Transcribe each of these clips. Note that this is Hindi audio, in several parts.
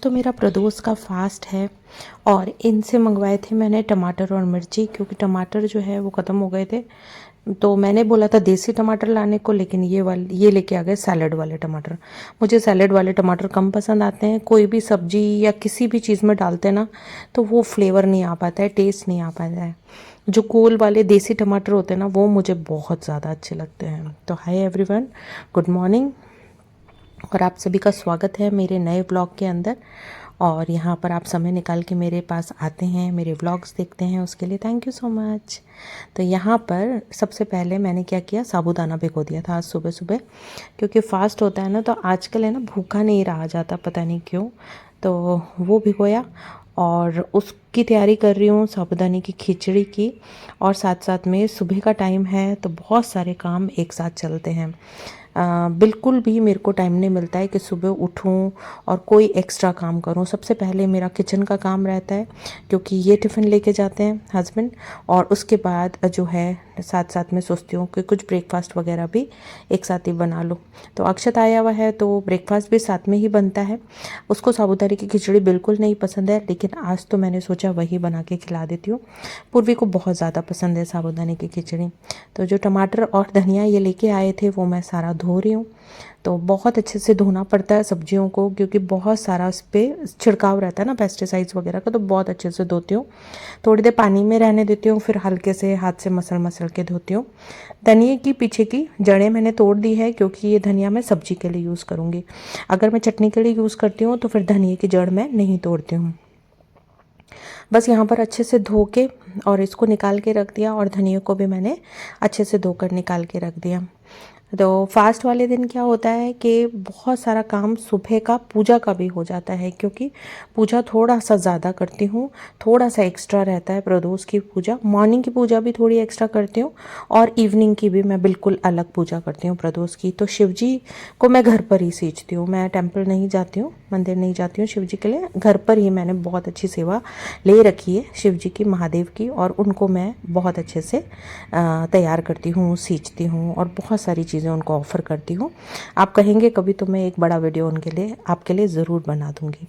तो मेरा प्रदोष का फास्ट है और इनसे मंगवाए थे मैंने टमाटर और मिर्ची, क्योंकि टमाटर जो है वो ख़त्म हो गए थे। तो मैंने बोला था देसी टमाटर लाने को, लेकिन ये लेके आ गए सैलेड वाले टमाटर। मुझे सैलेड वाले टमाटर कम पसंद आते हैं। कोई भी सब्जी या किसी भी चीज़ में डालते हैं ना तो वो फ्लेवर नहीं आ पाता है, टेस्ट नहीं आ पाता है। जो कोल वाले देसी टमाटर होते हैं ना वो मुझे बहुत ज़्यादा अच्छे लगते हैं। तो हाय एवरीवन, गुड मॉर्निंग और आप सभी का स्वागत है मेरे नए व्लॉग के अंदर। और यहाँ पर आप समय निकाल के मेरे पास आते हैं, मेरे व्लॉग्स देखते हैं, उसके लिए थैंक यू सो मच। तो यहाँ पर सबसे पहले मैंने क्या किया, साबूदाना भिगो दिया था आज सुबह सुबह, क्योंकि फास्ट होता है ना तो आजकल है ना भूखा नहीं रहा जाता, पता नहीं क्यों। तो वो भिगोया और उसकी तैयारी कर रही हूँ साबूदाने की खिचड़ी की। और साथ साथ में सुबह का टाइम है तो बहुत सारे काम एक साथ चलते हैं। बिल्कुल भी मेरे को टाइम नहीं मिलता है कि सुबह उठूं और कोई एक्स्ट्रा काम करूं। सबसे पहले मेरा किचन का काम रहता है, क्योंकि ये टिफ़िन लेके जाते हैं हस्बैंड। और उसके बाद जो है साथ साथ में सोचती हूँ कि कुछ ब्रेकफास्ट वगैरह भी एक साथ ही बना लूँ। तो अक्षत आया हुआ है तो ब्रेकफास्ट भी साथ में ही बनता है। उसको साबूदाने की खिचड़ी बिल्कुल नहीं पसंद है, लेकिन आज तो मैंने सोचा वही बना के खिला देती हूँ। पूर्वी को बहुत ज़्यादा पसंद है साबूदाने की खिचड़ी। तो जो टमाटर और धनिया ये लेके आए थे वो मैं सारा धो रही हूँ। तो बहुत अच्छे से धोना पड़ता है सब्जियों को, क्योंकि बहुत सारा उस पर छिड़काव रहता है ना पेस्टिसाइड्स वगैरह का। तो बहुत अच्छे से धोती हूँ, थोड़ी देर पानी में रहने देती हूँ, फिर हल्के से हाथ से मसल मसल के धोती हूँ। धनिया की पीछे की जड़ें मैंने तोड़ दी है, क्योंकि ये धनिया मैं सब्जी के लिए यूज़ करूँगी। अगर मैं चटनी के लिए यूज़ करती हूँ तो फिर धनिया की जड़ मैं नहीं तोड़ती हूँ। बस यहाँ पर अच्छे से धो के और इसको निकाल के रख दिया, और धनिया को भी मैंने अच्छे से धोकर निकाल के रख दिया। तो फास्ट वाले दिन क्या होता है कि बहुत सारा काम सुबह का पूजा का भी हो जाता है, क्योंकि पूजा थोड़ा सा ज़्यादा करती हूँ, थोड़ा सा एक्स्ट्रा रहता है प्रदोष की पूजा। मॉर्निंग की पूजा भी थोड़ी एक्स्ट्रा करती हूँ और इवनिंग की भी मैं बिल्कुल अलग पूजा करती हूँ प्रदोष की। तो शिव जी को मैं घर पर ही सींचती हूँ, मैं टेम्पल नहीं जाती हूँ, मंदिर नहीं जाती हूँ। शिव जी के लिए घर पर ही मैंने बहुत अच्छी सेवा ले रखी है शिव जी की, महादेव की, और उनको मैं बहुत अच्छे से तैयार करती हूँ, सींचती हूँ और बहुत सारी चीज़ें उनको ऑफ़र करती हूँ। आप कहेंगे कभी तो मैं एक बड़ा वीडियो उनके लिए आपके लिए ज़रूर बना दूँगी।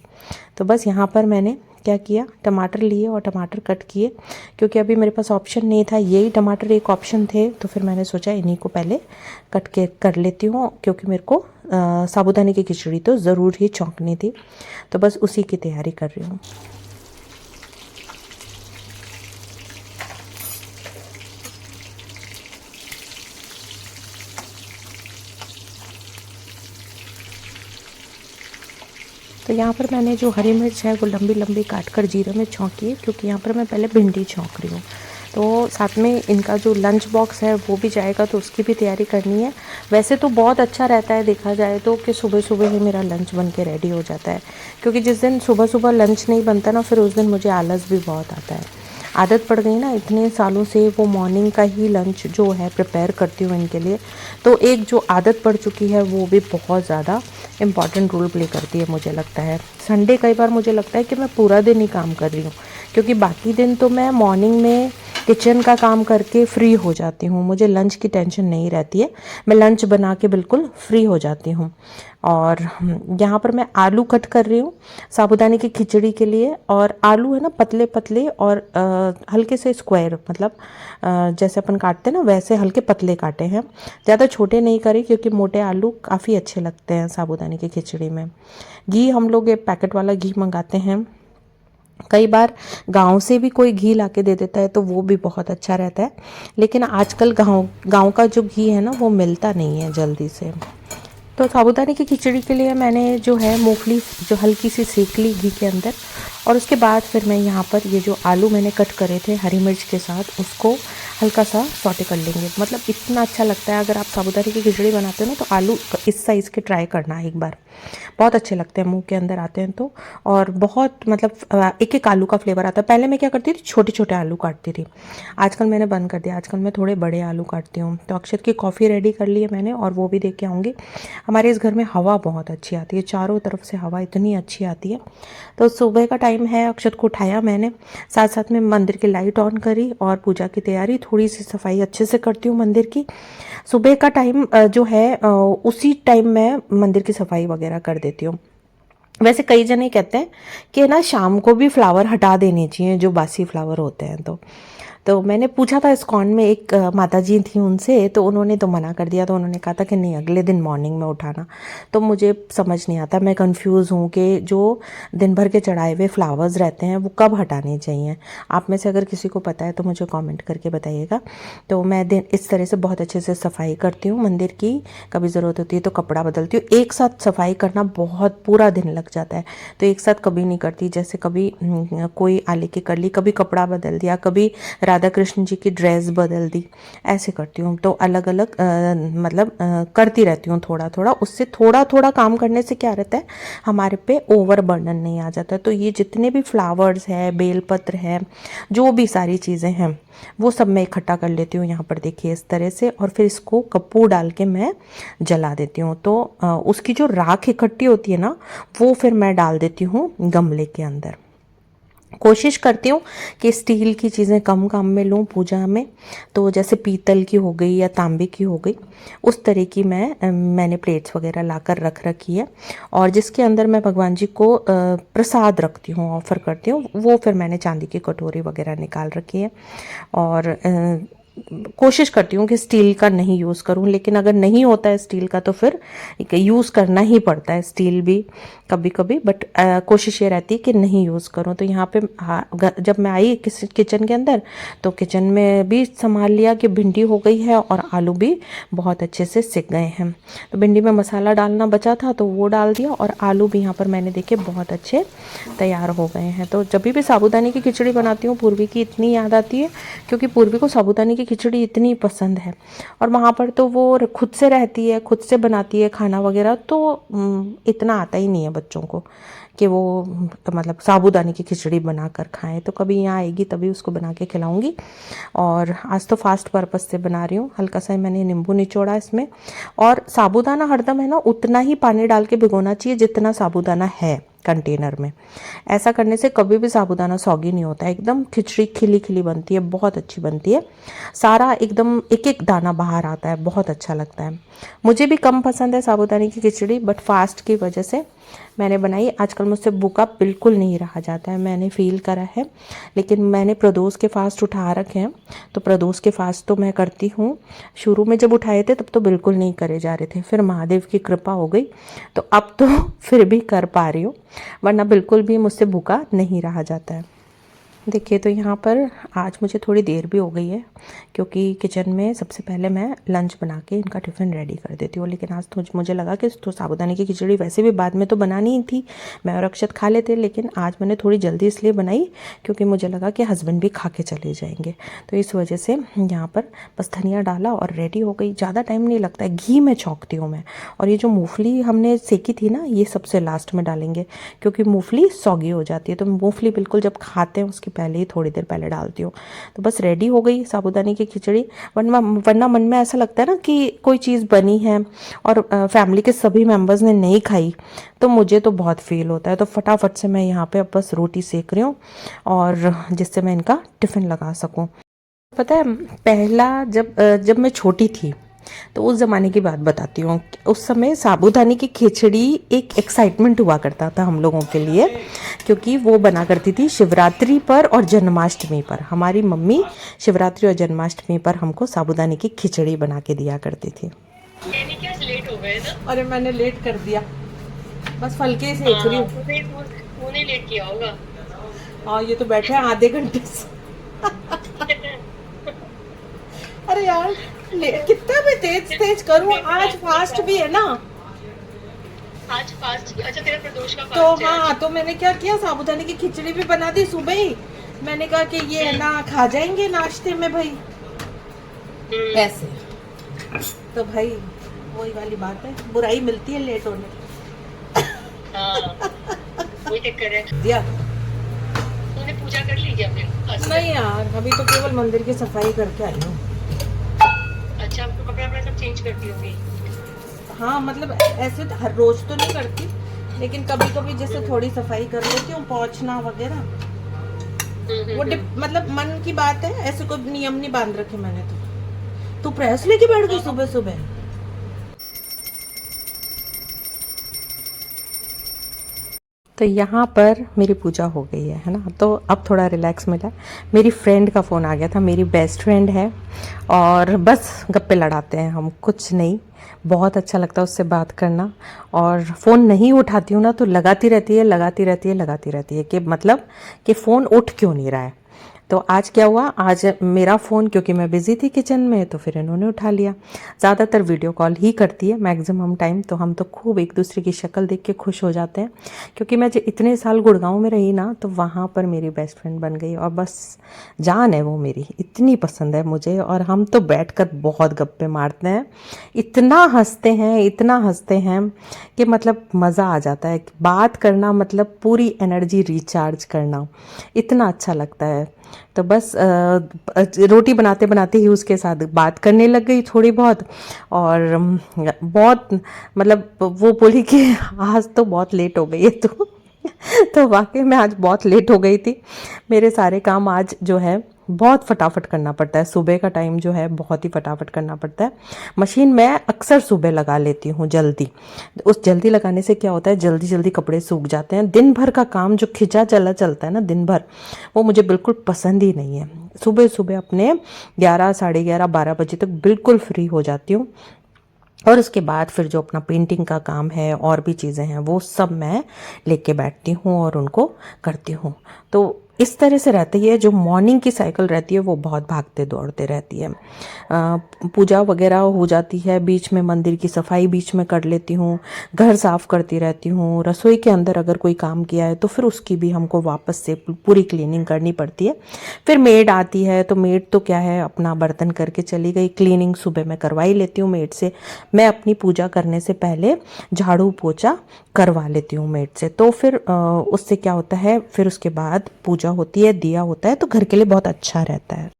तो बस यहाँ पर मैंने क्या किया, टमाटर लिए और टमाटर कट किए, क्योंकि अभी मेरे पास ऑप्शन नहीं था, यही टमाटर एक ऑप्शन थे। तो फिर मैंने सोचा इन्हीं को पहले कट के कर लेती हूँ, क्योंकि मेरे को साबूदाने की खिचड़ी तो ज़रूर ही छौंकनी थी। तो बस उसी की तैयारी कर रही हूँ। तो यहाँ पर मैंने जो हरी मिर्च है वो लंबी लंबी काट कर जीरे में छौंकी है, क्योंकि यहाँ पर मैं पहले भिंडी छौंक रही हूँ। तो साथ में इनका जो लंच बॉक्स है वो भी जाएगा, तो उसकी भी तैयारी करनी है। वैसे तो बहुत अच्छा रहता है देखा जाए तो कि सुबह सुबह ही मेरा लंच बन के रेडी हो जाता है, क्योंकि जिस दिन सुबह सुबह लंच नहीं बनता ना फिर उस दिन मुझे आलस भी बहुत आता है। आदत पड़ गई ना इतने सालों से, वो मॉर्निंग का ही लंच जो है प्रिपेयर करती हूँ इनके लिए। तो एक जो आदत पड़ चुकी है वो भी बहुत ज़्यादा इम्पॉर्टेंट रोल प्ले करती है मुझे लगता है। संडे कई बार मुझे लगता है कि मैं पूरा दिन ही काम कर रही हूँ, क्योंकि बाकी दिन तो मैं मॉर्निंग में किचन का काम करके फ्री हो जाती हूँ, मुझे लंच की टेंशन नहीं रहती है। मैं लंच बना के बिल्कुल फ्री हो जाती हूँ। और यहाँ पर मैं आलू कट कर रही हूँ साबूदाने की खिचड़ी के लिए। और आलू है ना पतले पतले और हल्के से स्क्वायर, मतलब जैसे अपन काटते हैं ना वैसे हल्के पतले काटे हैं, ज़्यादा छोटे नहीं करे, क्योंकि मोटे आलू काफ़ी अच्छे लगते हैं साबूदाने की खिचड़ी में। घी हम लोग ये पैकेट वाला घी मंगाते हैं, कई बार गांव से भी कोई घी लाके दे देता है तो वो भी बहुत अच्छा रहता है। लेकिन आजकल गांव का जो घी है ना वो मिलता नहीं है जल्दी से। तो साबूदाने की खिचड़ी के लिए मैंने जो है मूंगफली जो हल्की सी सेक ली घी के अंदर, और उसके बाद फिर मैं यहाँ पर ये जो आलू मैंने कट करे थे हरी मिर्च के साथ उसको हल्का सा सौटे कर लेंगे। मतलब इतना अच्छा लगता है अगर आप साबूदाने की खिचड़ी बनाते हो ना, तो आलू इस साइज़ के ट्राई करना एक बार, बहुत अच्छे लगते हैं मुंह के अंदर आते हैं तो। और बहुत मतलब एक एक आलू का फ्लेवर आता है। पहले मैं क्या करती थी, छोटे छोटे आलू काटती थी, आजकल मैंने बंद कर दिया, आजकल मैं थोड़े बड़े आलू काटती हूँ। तो अक्षत की कॉफ़ी रेडी कर ली है मैंने, और वो भी दे के आऊँगी। हमारे इस घर में हवा बहुत अच्छी आती है, चारों तरफ से हवा इतनी अच्छी आती है। तो सुबह का टाइम है, अक्षत को उठाया मैंने, साथ साथ में मंदिर की लाइट ऑन करी और पूजा की तैयारी, थोड़ी सी सफाई अच्छे से करती हूँ मंदिर की। सुबह का टाइम जो है उसी टाइम मैं मंदिर की सफाई वगैरह कर देती हूँ। वैसे कई जने कहते हैं कि ना शाम को भी फ्लावर हटा देने चाहिए जो बासी फ्लावर होते हैं। तो मैंने पूछा था इस्कॉन में एक माता जी थी उनसे, तो उन्होंने तो मना कर दिया। तो उन्होंने कहा था कि नहीं, अगले दिन मॉर्निंग में उठाना। तो मुझे समझ नहीं आता, मैं कंफ्यूज हूँ कि जो दिन भर के चढ़ाए हुए फ्लावर्स रहते हैं वो कब हटाने चाहिए। आप में से अगर किसी को पता है तो मुझे कमेंट करके बताइएगा। तो मैं दिन इस तरह से बहुत अच्छे से सफाई करती हूँ मंदिर की। कभी ज़रूरत होती है तो कपड़ा बदलती हूँ। एक साथ सफाई करना बहुत पूरा दिन लग जाता है, तो एक साथ कभी नहीं करती। जैसे कभी कोई आले की कर ली, कभी कपड़ा बदल दिया, कभी राधा कृष्ण जी की ड्रेस बदल दी, ऐसे करती हूँ। तो अलग अलग मतलब करती रहती हूँ थोड़ा थोड़ा। उससे थोड़ा थोड़ा काम करने से क्या रहता है, हमारे पे ओवर बर्डन नहीं आ जाता। तो ये जितने भी फ्लावर्स है, बेलपत्र है, जो भी सारी चीज़ें हैं, वो सब मैं इकट्ठा कर लेती हूँ यहाँ पर, देखिए इस तरह से। और फिर इसको कपूर डाल के मैं जला देती हूँ। तो उसकी जो राख इकट्ठी होती है ना, वो फिर मैं डाल देती हूँ गमले के अंदर। कोशिश करती हूँ कि स्टील की चीज़ें कम काम में लूँ पूजा में। तो जैसे पीतल की हो गई या तांबे की हो गई, उस तरह की मैंने प्लेट्स वगैरह लाकर रख रखी है। और जिसके अंदर मैं भगवान जी को प्रसाद रखती हूँ, ऑफ़र करती हूँ, वो फिर मैंने चांदी की कटोरी वगैरह निकाल रखी है। और कोशिश करती हूँ कि स्टील का नहीं यूज़ करूँ, लेकिन अगर नहीं होता है स्टील का तो फिर यूज़ करना ही पड़ता है स्टील भी कभी कभी। बट कोशिश ये रहती है कि नहीं यूज़ करूँ। तो यहाँ पे जब मैं आई किचन के अंदर, तो किचन में भी संभाल लिया कि भिंडी हो गई है और आलू भी बहुत अच्छे से सिक गए हैं। तो भिंडी में मसाला डालना बचा था तो वो डाल दिया, और आलू भी यहाँ पर मैंने देखे बहुत अच्छे तैयार हो गए हैं। तो जब भी साबूदाने की खिचड़ी बनाती हूँ, पूर्वी की इतनी याद आती है, क्योंकि पूर्वी को साबूदाने की खिचड़ी इतनी पसंद है। और वहाँ पर तो वो खुद से रहती है, खुद से बनाती है खाना वगैरह, तो इतना आता ही नहीं है बच्चों को कि वो मतलब साबूदाने की खिचड़ी बना कर खाएं। तो कभी यहाँ आएगी तभी उसको बना के खिलाऊंगी। और आज तो फास्ट पर्पस से बना रही हूँ। हल्का सा मैंने नींबू निचोड़ा इसमें। और साबूदाना हरदम है ना, उतना ही पानी डाल के भिगोना चाहिए जितना साबूदाना है कंटेनर में। ऐसा करने से कभी भी साबूदाना सौगी नहीं होता है, एकदम खिचड़ी खिली खिली बनती है, बहुत अच्छी बनती है। सारा एकदम एक एक दाना बाहर आता है, बहुत अच्छा लगता है। मुझे भी कम पसंद है साबूदाने की खिचड़ी, बट फास्ट की वजह से मैंने बनाई। आजकल मुझसे भूखा बिल्कुल नहीं रहा जाता है, मैंने फील करा है। लेकिन मैंने प्रदोष के फास्ट उठा रखे हैं, तो प्रदोष के फास्ट तो मैं करती हूँ। शुरू में जब उठाए थे तब तो बिल्कुल नहीं करे जा रहे थे, फिर महादेव की कृपा हो गई तो अब तो फिर भी कर पा रही हूँ, वरना बिल्कुल भी मुझसे भूखा नहीं रहा जाता है। देखिए, तो यहाँ पर आज मुझे थोड़ी देर भी हो गई है, क्योंकि किचन में सबसे पहले मैं लंच बना के इनका टिफ़िन रेडी कर देती हूँ। लेकिन आज तो मुझे लगा कि तो साबूदाने की खिचड़ी वैसे भी बाद में तो बनानी ही थी, मैं और अक्षत खा लेते। लेकिन आज मैंने थोड़ी जल्दी इसलिए बनाई क्योंकि मुझे लगा कि हस्बैंड भी खा के चले जाएंगे, तो इस वजह से यहाँ पर बस धनिया डाला और रेडी हो गई। ज़्यादा टाइम नहीं लगता है, घी में छौंकती हूँ मैं। और ये जो मूँगफली हमने सेकी थी ना, ये सबसे लास्ट में डालेंगे, क्योंकि मूँगफली सौगी हो जाती है। तो मूँगफली बिल्कुल जब खाते हैं उसके पहले ही थोड़ी देर पहले डालती हूँ। तो बस रेडी हो गई साबूदाने की खिचड़ी। वरना मन में ऐसा लगता है ना कि कोई चीज़ बनी है और फैमिली के सभी मेंबर्स ने नहीं खाई, तो मुझे तो बहुत फील होता है। तो फटाफट से मैं यहाँ पे अब बस रोटी सेक रही हूँ, और जिससे मैं इनका टिफ़िन लगा सकूँ। पता है, पहला जब मैं छोटी थी, तो उस ज़माने की बात बताती हूँ। उस समय साबूदाने की खिचड़ी एक एक्साइटमेंट हुआ करता था हम लोगों के लिए, क्योंकि वो बना करती थी शिवरात्रि पर और जन्माष्टमी पर। हमारी मम्मी शिवरात्रि और जन्माष्टमी पर हमको साबूदाने की खिचड़ी बना के दिया करती थी। क्या लेट हो गए ना? अरे मैंने लेट कर दिया, बस फलके से सेक रही हूँ। तूने लेट किया होगा। हाँ, ये तो बैठे हैं आधे घंटे से। अरे यार, कितना मैं तेज तेज करूँ, आज फास्ट भी है ना। आज फास्ट, अच्छा तेरा प्रदोष का तो फास्ट है आज। हाँ, तो मैंने क्या किया, साबूदाने की खिचड़ी भी बना दी सुबह ही। मैंने कहा कि ये है ना, खा जाएंगे नाश्ते में भाई, ऐसे। तो भाई वही वाली बात है, बुराई मिलती है लेट होने। हाँ, वही चक्कर है। दिया तूने पूजा कर ली क्या फिर? नहीं यार, अभी तो केवल मंदिर की सफाई करके आई हूँ। अच्छा, अब तो कपड़ा वपड़ा सब चेंज करती होगी। हाँ, मतलब ऐसे तो हर रोज तो नहीं करती, लेकिन कभी कभी जैसे थोड़ी सफाई कर लेती हूँ, पोंछना वगैरह। वो मतलब मन की बात है, ऐसे कोई नियम नहीं बांध रखे मैंने। तो प्रेस लेके बैठ गई सुबह सुबह। तो यहाँ पर मेरी पूजा हो गई है ना, तो अब थोड़ा रिलैक्स मिला। मेरी फ्रेंड का फ़ोन आ गया था, मेरी बेस्ट फ्रेंड है, और बस गप्पे लड़ाते हैं हम, कुछ नहीं। बहुत अच्छा लगता है उससे बात करना, और फ़ोन नहीं उठाती हूँ ना तो लगाती रहती है, लगाती रहती है, लगाती रहती है कि मतलब कि फ़ोन उठ क्यों नहीं रहा है। तो आज क्या हुआ, आज मेरा फ़ोन, क्योंकि मैं बिज़ी थी किचन में, तो फिर इन्होंने उठा लिया। ज़्यादातर वीडियो कॉल ही करती है मैक्सिमम टाइम, तो हम तो खूब एक दूसरे की शक्ल देख के खुश हो जाते हैं, क्योंकि मैं जो इतने साल गुड़गांव में रही ना, तो वहाँ पर मेरी बेस्ट फ्रेंड बन गई, और बस जान है वो मेरी, इतनी पसंद है मुझे। और हम तो बैठकर बहुत गप्पे मारते हैं, इतना हंसते हैं, इतना हंसते हैं कि मतलब मज़ा आ जाता है। बात करना मतलब पूरी एनर्जी रिचार्ज करना, इतना अच्छा लगता है। तो बस रोटी बनाते बनाते ही उसके साथ बात करने लग गई थोड़ी बहुत, और बहुत मतलब वो बोली कि आज तो बहुत लेट हो गई है तू। तो वाकई में आज बहुत लेट हो गई थी। मेरे सारे काम आज जो है बहुत फटाफट करना पड़ता है, सुबह का टाइम जो है बहुत ही फटाफट करना पड़ता है। मशीन मैं अक्सर सुबह लगा लेती हूँ जल्दी। उस जल्दी लगाने से क्या होता है, जल्दी जल्दी कपड़े सूख जाते हैं। दिन भर का काम जो खिंचा चला चलता है ना दिन भर, वो मुझे बिल्कुल पसंद ही नहीं है। सुबह सुबह अपने 11, साढ़े 11, 12 बजे तक बिल्कुल फ्री हो जाती हूँ, और उसके बाद फिर जो अपना पेंटिंग का काम है और भी चीज़ें हैं वो सब मैं लेके बैठती हूँ और उनको करती हूँ। तो इस तरह से रहती है, जो मॉर्निंग की साइकिल रहती है वो बहुत भागते दौड़ते रहती है। पूजा वगैरह हो जाती है, बीच में मंदिर की सफाई बीच में कर लेती हूँ, घर साफ़ करती रहती हूँ, रसोई के अंदर अगर कोई काम किया है तो फिर उसकी भी हमको वापस से पूरी क्लीनिंग करनी पड़ती है। फिर मेड आती है, तो मेड तो क्या है, अपना बर्तन करके चली गई, क्लीनिंग सुबह मैं करवा ही लेती हूँ मेड से। मैं अपनी पूजा करने से पहले झाड़ू पोछा करवा लेती हूँ मेड से, तो फिर उससे क्या होता है, फिर उसके बाद पूजा होती है, दिया होता है, तो घर के लिए बहुत अच्छा रहता है।